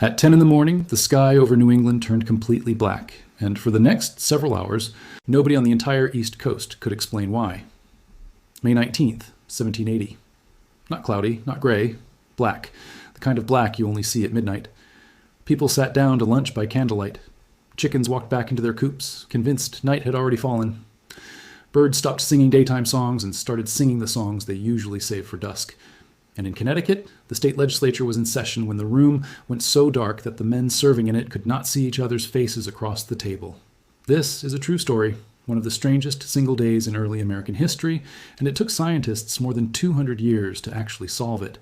At 10 in the morning, the sky over New England turned completely black, and for the next several hours, nobody on the entire East Coast could explain why. May 19th, 1780. Not cloudy, not gray, black, the kind of black you only see at midnight. People sat down to lunch by candlelight. Chickens walked back into their coops, convinced night had already fallen. Birds stopped singing daytime songs and started singing the songs they usually save for dusk. And in Connecticut, the state legislature was in session when the room went so dark that the men serving in it could not see each other's faces across the table. This is a true story, one of the strangest single days in early American history, and it took scientists more than 200 years to actually solve it.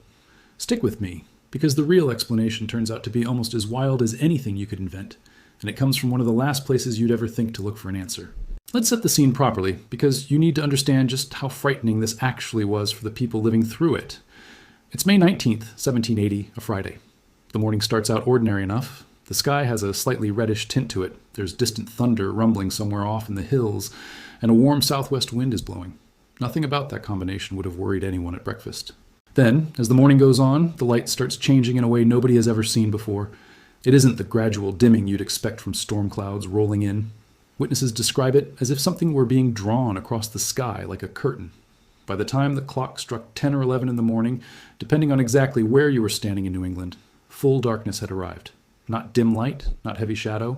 Stick with me, because the real explanation turns out to be almost as wild as anything you could invent, and it comes from one of the last places you'd ever think to look for an answer. Let's set the scene properly, because you need to understand just how frightening this actually was for the people living through it. It's May 19th, 1780, a Friday. The morning starts out ordinary enough. The sky has a slightly reddish tint to it. There's distant thunder rumbling somewhere off in the hills, and a warm southwest wind is blowing. Nothing about that combination would have worried anyone at breakfast. Then, as the morning goes on, the light starts changing in a way nobody has ever seen before. It isn't the gradual dimming you'd expect from storm clouds rolling in. Witnesses describe it as if something were being drawn across the sky like a curtain. By the time the clock struck 10 or 11 in the morning, depending on exactly where you were standing in New England, full darkness had arrived. Not dim light, not heavy shadow,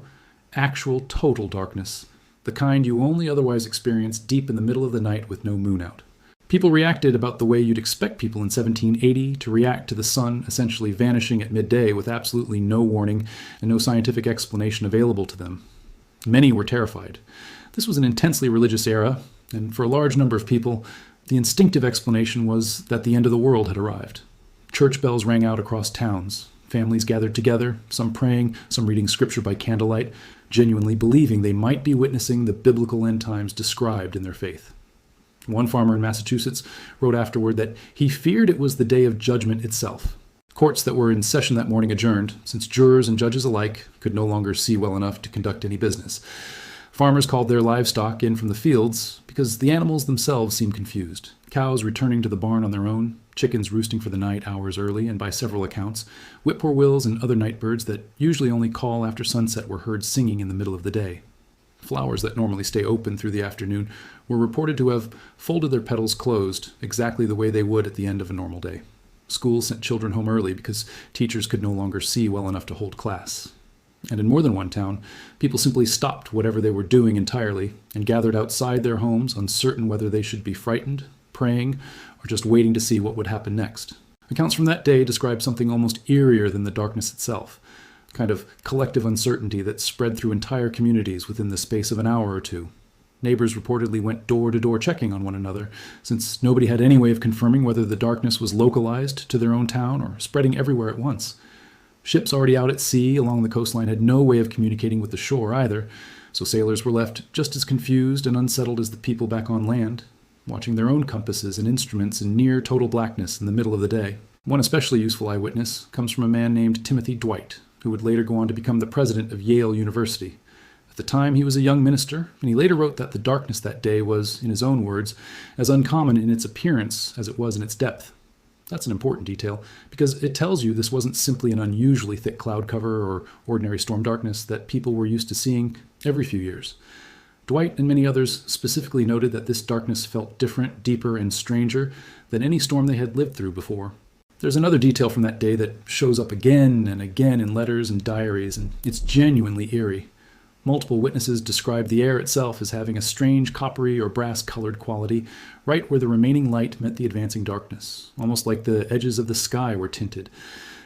actual total darkness, the kind you only otherwise experience deep in the middle of the night with no moon out. People reacted about the way you'd expect people in 1780 to react to the sun essentially vanishing at midday with absolutely no warning and no scientific explanation available to them. Many were terrified. This was an intensely religious era, and for a large number of people, the instinctive explanation was that the end of the world had arrived. Church bells rang out across towns. Families gathered together, some praying, some reading scripture by candlelight, genuinely believing they might be witnessing the biblical end times described in their faith. One farmer in Massachusetts wrote afterward that he feared it was the day of judgment itself. Courts that were in session that morning adjourned, since jurors and judges alike could no longer see well enough to conduct any business. Farmers called their livestock in from the fields because the animals themselves seemed confused. Cows returning to the barn on their own, chickens roosting for the night hours early, and by several accounts, whippoorwills and other night birds that usually only call after sunset were heard singing in the middle of the day. Flowers that normally stay open through the afternoon were reported to have folded their petals closed, exactly the way they would at the end of a normal day. Schools sent children home early because teachers could no longer see well enough to hold class. And in more than one town, people simply stopped whatever they were doing entirely and gathered outside their homes, uncertain whether they should be frightened, praying, or just waiting to see what would happen next. Accounts from that day describe something almost eerier than the darkness itself, a kind of collective uncertainty that spread through entire communities within the space of an hour or two. Neighbors reportedly went door to door checking on one another, since nobody had any way of confirming whether the darkness was localized to their own town or spreading everywhere at once. Ships already out at sea along the coastline had no way of communicating with the shore either, so sailors were left just as confused and unsettled as the people back on land, watching their own compasses and instruments in near total blackness in the middle of the day. One especially useful eyewitness comes from a man named Timothy Dwight, who would later go on to become the president of Yale University. At the time, he was a young minister, and he later wrote that the darkness that day was, in his own words, as uncommon in its appearance as it was in its depth. That's an important detail, because it tells you this wasn't simply an unusually thick cloud cover or ordinary storm darkness that people were used to seeing every few years. Dwight and many others specifically noted that this darkness felt different, deeper, and stranger than any storm they had lived through before. There's another detail from that day that shows up again and again in letters and diaries, and it's genuinely eerie. Multiple witnesses described the air itself as having a strange coppery or brass-colored quality, right where the remaining light met the advancing darkness, almost like the edges of the sky were tinted.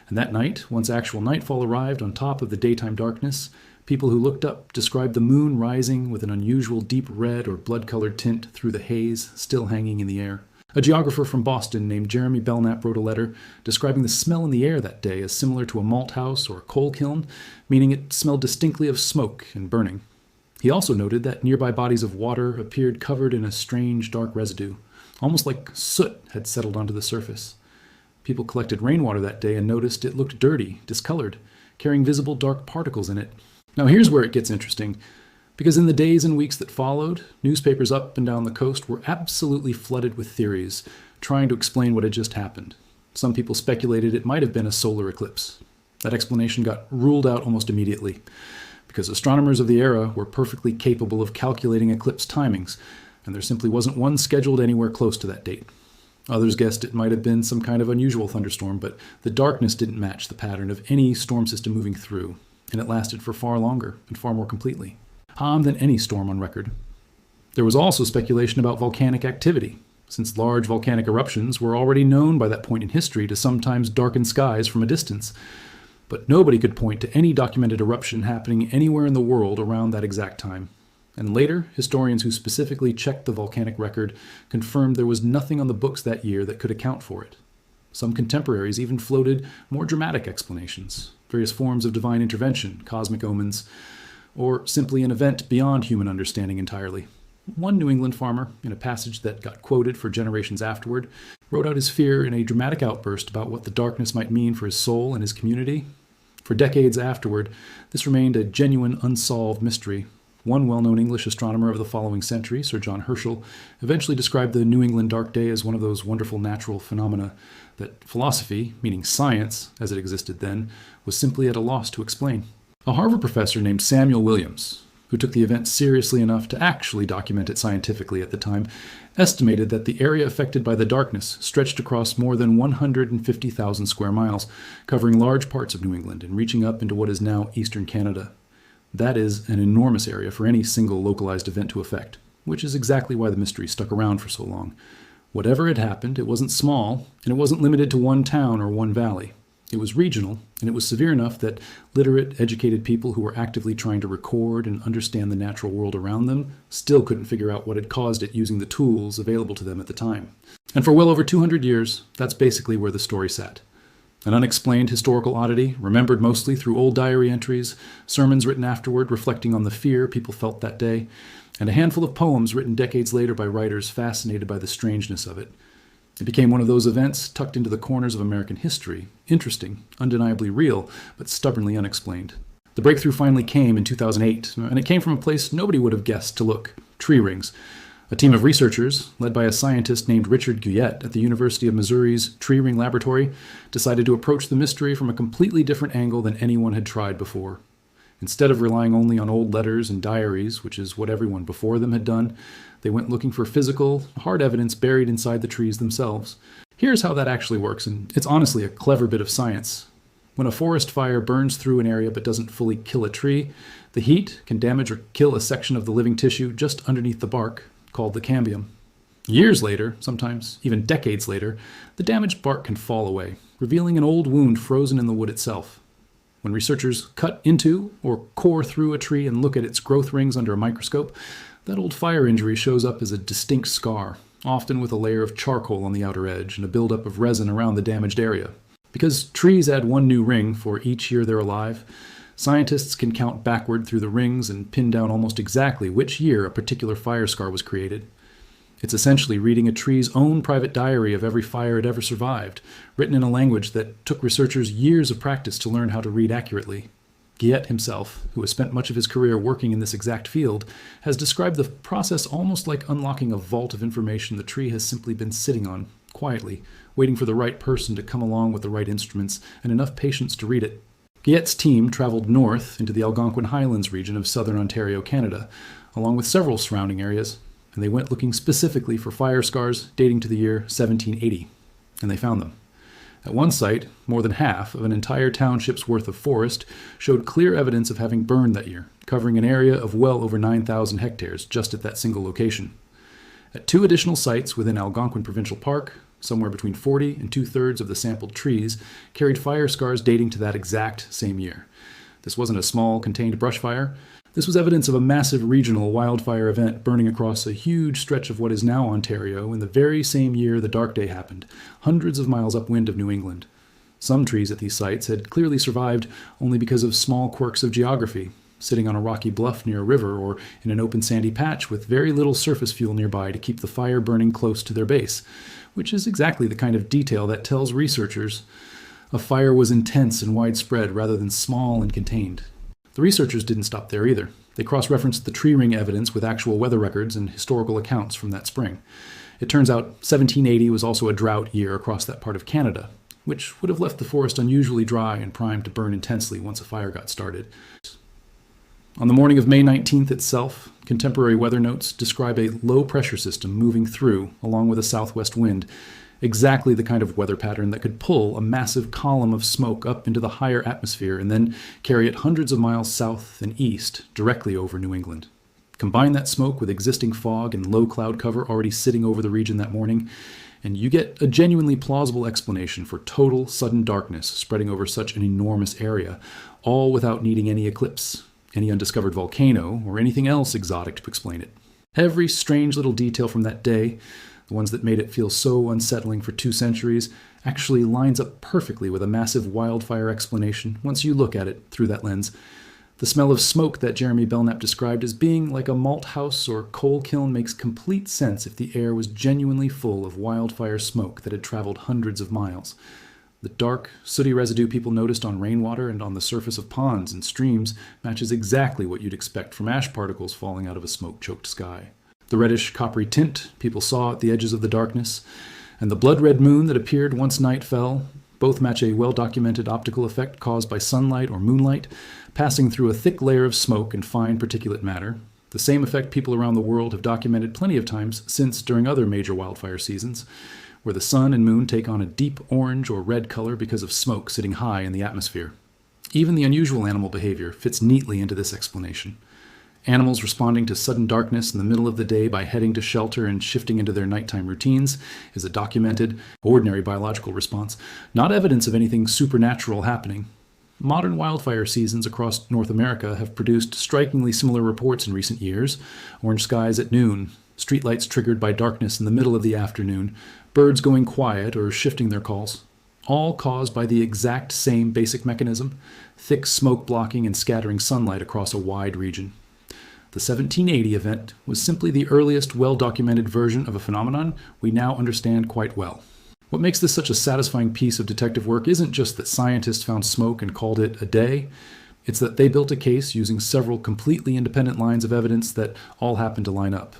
And that night, once actual nightfall arrived on top of the daytime darkness, people who looked up described the moon rising with an unusual deep red or blood-colored tint through the haze still hanging in the air. A geographer from Boston named Jeremy Belknap wrote a letter describing the smell in the air that day as similar to a malt house or a coal kiln, meaning it smelled distinctly of smoke and burning. He also noted that nearby bodies of water appeared covered in a strange dark residue, almost like soot had settled onto the surface. People collected rainwater that day and noticed it looked dirty, discolored, carrying visible dark particles in it. Now here's where it gets interesting. Because in the days and weeks that followed, newspapers up and down the coast were absolutely flooded with theories, trying to explain what had just happened. Some people speculated it might have been a solar eclipse. That explanation got ruled out almost immediately, because astronomers of the era were perfectly capable of calculating eclipse timings, and there simply wasn't one scheduled anywhere close to that date. Others guessed it might have been some kind of unusual thunderstorm, but the darkness didn't match the pattern of any storm system moving through, and it lasted for far longer and far more completely than any storm on record. There was also speculation about volcanic activity, since large volcanic eruptions were already known by that point in history to sometimes darken skies from a distance. But nobody could point to any documented eruption happening anywhere in the world around that exact time. And later, historians who specifically checked the volcanic record confirmed there was nothing on the books that year that could account for it. Some contemporaries even floated more dramatic explanations, various forms of divine intervention, cosmic omens, or simply an event beyond human understanding entirely. One New England farmer, in a passage that got quoted for generations afterward, wrote out his fear in a dramatic outburst about what the darkness might mean for his soul and his community. For decades afterward, this remained a genuine unsolved mystery. One well-known English astronomer of the following century, Sir John Herschel, eventually described the New England dark day as one of those wonderful natural phenomena that philosophy, meaning science as it existed then, was simply at a loss to explain. A Harvard professor named Samuel Williams, who took the event seriously enough to actually document it scientifically at the time, estimated that the area affected by the darkness stretched across more than 150,000 square miles, covering large parts of New England and reaching up into what is now eastern Canada. That is an enormous area for any single localized event to affect, which is exactly why the mystery stuck around for so long. Whatever had happened, it wasn't small, and it wasn't limited to one town or one valley. It was regional, and it was severe enough that literate, educated people who were actively trying to record and understand the natural world around them still couldn't figure out what had caused it using the tools available to them at the time. And for well over 200 years, that's basically where the story sat. An unexplained historical oddity, remembered mostly through old diary entries, sermons written afterward reflecting on the fear people felt that day, and a handful of poems written decades later by writers fascinated by the strangeness of it. It became one of those events tucked into the corners of American history, interesting, undeniably real, but stubbornly unexplained. The breakthrough finally came in 2008, and it came from a place nobody would have guessed to look: tree rings. A team of researchers, led by a scientist named Richard Guyette at the University of Missouri's Tree Ring Laboratory, decided to approach the mystery from a completely different angle than anyone had tried before. Instead of relying only on old letters and diaries, which is what everyone before them had done, they went looking for physical, hard evidence buried inside the trees themselves. Here's how that actually works, and it's honestly a clever bit of science. When a forest fire burns through an area but doesn't fully kill a tree, the heat can damage or kill a section of the living tissue just underneath the bark, called the cambium. Years later, sometimes even decades later, the damaged bark can fall away, revealing an old wound frozen in the wood itself. When researchers cut into or core through a tree and look at its growth rings under a microscope, that old fire injury shows up as a distinct scar, often with a layer of charcoal on the outer edge and a buildup of resin around the damaged area. Because trees add one new ring for each year they're alive, scientists can count backward through the rings and pin down almost exactly which year a particular fire scar was created. It's essentially reading a tree's own private diary of every fire it ever survived, written in a language that took researchers years of practice to learn how to read accurately. Guyette himself, who has spent much of his career working in this exact field, has described the process almost like unlocking a vault of information the tree has simply been sitting on, quietly, waiting for the right person to come along with the right instruments and enough patience to read it. Guyette's team traveled north into the Algonquin Highlands region of southern Ontario, Canada, along with several surrounding areas, and they went looking specifically for fire scars dating to the year 1780, and they found them. At one site, more than half of an entire township's worth of forest showed clear evidence of having burned that year, covering an area of well over 9,000 hectares just at that single location. At two additional sites within Algonquin Provincial Park, somewhere between 40 and 2/3 of the sampled trees carried fire scars dating to that exact same year. This wasn't a small, contained brush fire. This was evidence of a massive regional wildfire event burning across a huge stretch of what is now Ontario in the very same year the Dark Day happened, hundreds of miles upwind of New England. Some trees at these sites had clearly survived only because of small quirks of geography, sitting on a rocky bluff near a river or in an open sandy patch with very little surface fuel nearby to keep the fire burning close to their base, which is exactly the kind of detail that tells researchers a fire was intense and widespread rather than small and contained. The researchers didn't stop there either. They cross-referenced the tree ring evidence with actual weather records and historical accounts from that spring. It turns out 1780 was also a drought year across that part of Canada, which would have left the forest unusually dry and primed to burn intensely once a fire got started. On the morning of May 19th itself, contemporary weather notes describe a low-pressure system moving through, along with a southwest wind, exactly the kind of weather pattern that could pull a massive column of smoke up into the higher atmosphere and then carry it hundreds of miles south and east, directly over New England. Combine that smoke with existing fog and low cloud cover already sitting over the region that morning, and you get a genuinely plausible explanation for total sudden darkness spreading over such an enormous area, all without needing any eclipse, any undiscovered volcano, or anything else exotic to explain it. Every strange little detail from that day, the ones that made it feel so unsettling for 2 centuries, actually lines up perfectly with a massive wildfire explanation once you look at it through that lens. The smell of smoke that Jeremy Belknap described as being like a malt house or coal kiln makes complete sense if the air was genuinely full of wildfire smoke that had traveled hundreds of miles. The dark, sooty residue people noticed on rainwater and on the surface of ponds and streams matches exactly what you'd expect from ash particles falling out of a smoke-choked sky. The reddish, coppery tint people saw at the edges of the darkness, and the blood-red moon that appeared once night fell, both match a well-documented optical effect caused by sunlight or moonlight, passing through a thick layer of smoke and fine particulate matter, the same effect people around the world have documented plenty of times since during other major wildfire seasons, where the sun and moon take on a deep orange or red color because of smoke sitting high in the atmosphere. Even the unusual animal behavior fits neatly into this explanation. Animals responding to sudden darkness in the middle of the day by heading to shelter and shifting into their nighttime routines is a documented, ordinary biological response, not evidence of anything supernatural happening. Modern wildfire seasons across North America have produced strikingly similar reports in recent years: orange skies at noon, streetlights triggered by darkness in the middle of the afternoon, birds going quiet or shifting their calls, all caused by the exact same basic mechanism: thick smoke blocking and scattering sunlight across a wide region. The 1780 event was simply the earliest well-documented version of a phenomenon we now understand quite well. What makes this such a satisfying piece of detective work isn't just that scientists found smoke and called it a day, it's that they built a case using several completely independent lines of evidence that all happened to line up.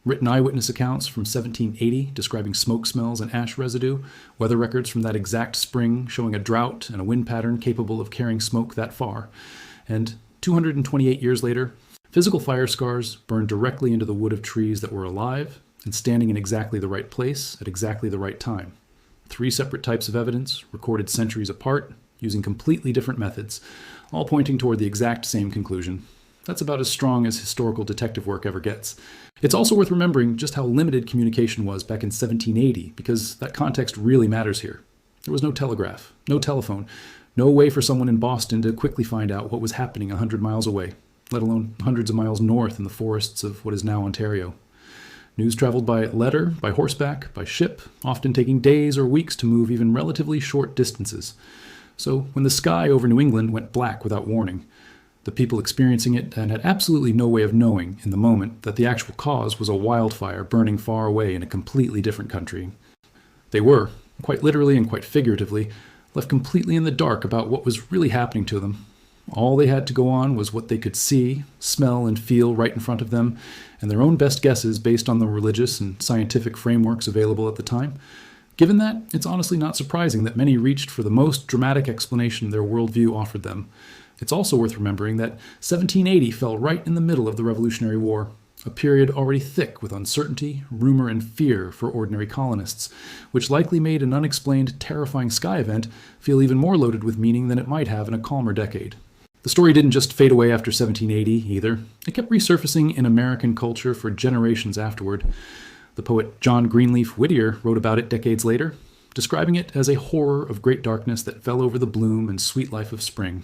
Written eyewitness accounts from 1780 describing smoke smells and ash residue, weather records from that exact spring showing a drought and a wind pattern capable of carrying smoke that far, and 228 years later, physical fire scars burned directly into the wood of trees that were alive and standing in exactly the right place at exactly the right time. 3 separate types of evidence, recorded centuries apart, using completely different methods, all pointing toward the exact same conclusion. That's about as strong as historical detective work ever gets. It's also worth remembering just how limited communication was back in 1780, because that context really matters here. There was no telegraph, no telephone, no way for someone in Boston to quickly find out what was happening 100 miles away, let alone hundreds of miles north in the forests of what is now Ontario. News traveled by letter, by horseback, by ship, often taking days or weeks to move even relatively short distances. So when the sky over New England went black without warning, the people experiencing it had absolutely no way of knowing in the moment that the actual cause was a wildfire burning far away in a completely different country. They were, quite literally and quite figuratively, left completely in the dark about what was really happening to them. All they had to go on was what they could see, smell, and feel right in front of them, and their own best guesses based on the religious and scientific frameworks available at the time. Given that, it's honestly not surprising that many reached for the most dramatic explanation their worldview offered them. It's also worth remembering that 1780 fell right in the middle of the Revolutionary War, a period already thick with uncertainty, rumor, and fear for ordinary colonists, which likely made an unexplained, terrifying sky event feel even more loaded with meaning than it might have in a calmer decade. The story didn't just fade away after 1780, either. It kept resurfacing in American culture for generations afterward. The poet John Greenleaf Whittier wrote about it decades later, describing it as a horror of great darkness that fell over the bloom and sweet life of spring.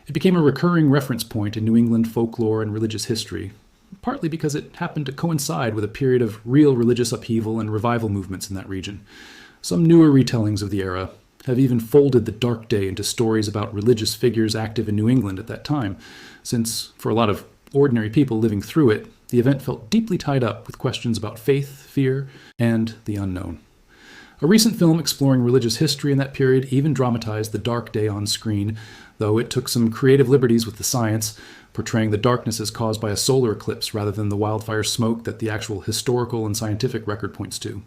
It became a recurring reference point in New England folklore and religious history, partly because it happened to coincide with a period of real religious upheaval and revival movements in that region. Some newer retellings of the era have even folded the dark day into stories about religious figures active in New England at that time, since, for a lot of ordinary people living through it, the event felt deeply tied up with questions about faith, fear, and the unknown. A recent film exploring religious history in that period even dramatized the dark day on screen, though it took some creative liberties with the science, portraying the darkness as caused by a solar eclipse rather than the wildfire smoke that the actual historical and scientific record points to.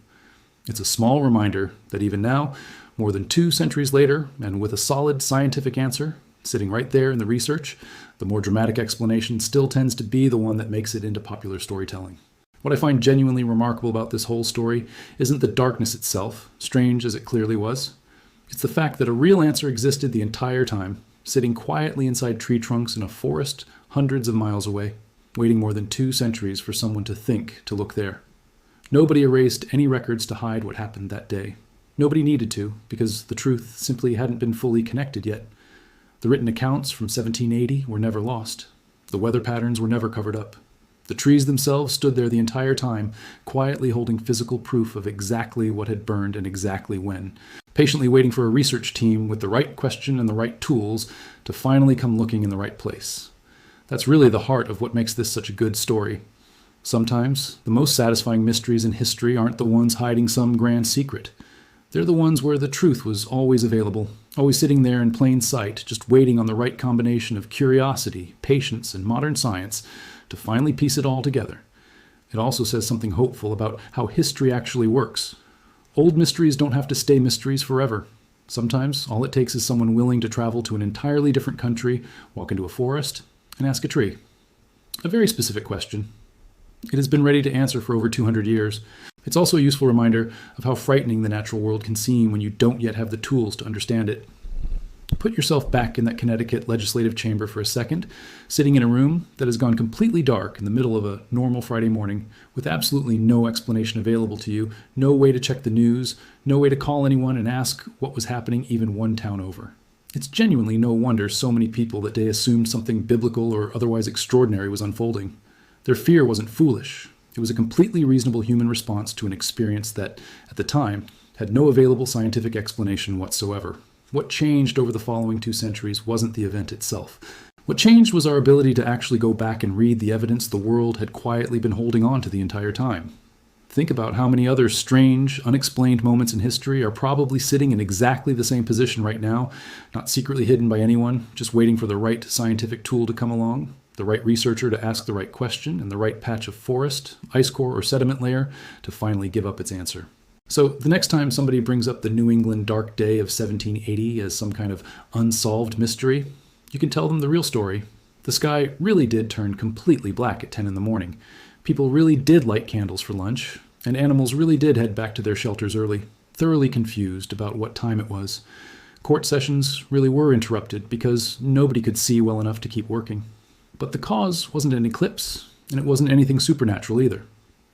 It's a small reminder that even now, More than 2 centuries later, and with a solid scientific answer sitting right there in the research, the more dramatic explanation still tends to be the one that makes it into popular storytelling. What I find genuinely remarkable about this whole story isn't the darkness itself, strange as it clearly was. It's the fact that a real answer existed the entire time, sitting quietly inside tree trunks in a forest hundreds of miles away, waiting more than 2 centuries for someone to think to look there. Nobody erased any records to hide what happened that day. Nobody needed to, because the truth simply hadn't been fully connected yet. The written accounts from 1780 were never lost. The weather patterns were never covered up. The trees themselves stood there the entire time, quietly holding physical proof of exactly what had burned and exactly when, patiently waiting for a research team with the right question and the right tools to finally come looking in the right place. That's really the heart of what makes this such a good story. Sometimes, the most satisfying mysteries in history aren't the ones hiding some grand secret. They're the ones where the truth was always available, always sitting there in plain sight, just waiting on the right combination of curiosity, patience, and modern science to finally piece it all together. It also says something hopeful about how history actually works. Old mysteries don't have to stay mysteries forever. Sometimes, all it takes is someone willing to travel to an entirely different country, walk into a forest, and ask a tree. A very specific question. It has been ready to answer for over 200 years. It's also a useful reminder of how frightening the natural world can seem when you don't yet have the tools to understand it. Put yourself back in that Connecticut legislative chamber for a second, sitting in a room that has gone completely dark in the middle of a normal Friday morning, with absolutely no explanation available to you, no way to check the news, no way to call anyone and ask what was happening even one town over. It's genuinely no wonder so many people that day assumed something biblical or otherwise extraordinary was unfolding. Their fear wasn't foolish. It was a completely reasonable human response to an experience that, at the time, had no available scientific explanation whatsoever. What changed over the following 2 centuries wasn't the event itself. What changed was our ability to actually go back and read the evidence the world had quietly been holding on to the entire time. Think about how many other strange, unexplained moments in history are probably sitting in exactly the same position right now, not secretly hidden by anyone, just waiting for the right scientific tool to come along, the right researcher to ask the right question, and the right patch of forest, ice core, or sediment layer to finally give up its answer. So the next time somebody brings up the New England dark day of 1780 as some kind of unsolved mystery, you can tell them the real story. The sky really did turn completely black at 10 in the morning. People really did light candles for lunch, and animals really did head back to their shelters early, thoroughly confused about what time it was. Court sessions really were interrupted because nobody could see well enough to keep working. But the cause wasn't an eclipse, and it wasn't anything supernatural either.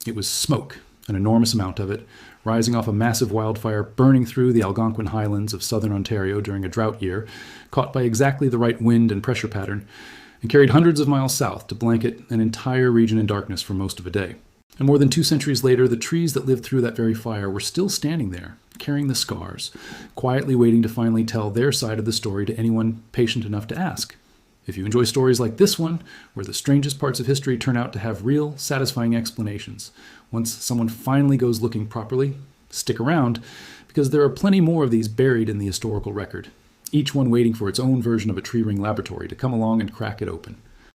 It was smoke, an enormous amount of it, rising off a massive wildfire burning through the Algonquin highlands of southern Ontario during a drought year, caught by exactly the right wind and pressure pattern, and carried hundreds of miles south to blanket an entire region in darkness for most of a day. And more than 2 centuries later, the trees that lived through that very fire were still standing there, carrying the scars, quietly waiting to finally tell their side of the story to anyone patient enough to ask. If you enjoy stories like this one, where the strangest parts of history turn out to have real, satisfying explanations, once someone finally goes looking properly, stick around, because there are plenty more of these buried in the historical record, each one waiting for its own version of a tree ring laboratory to come along and crack it open.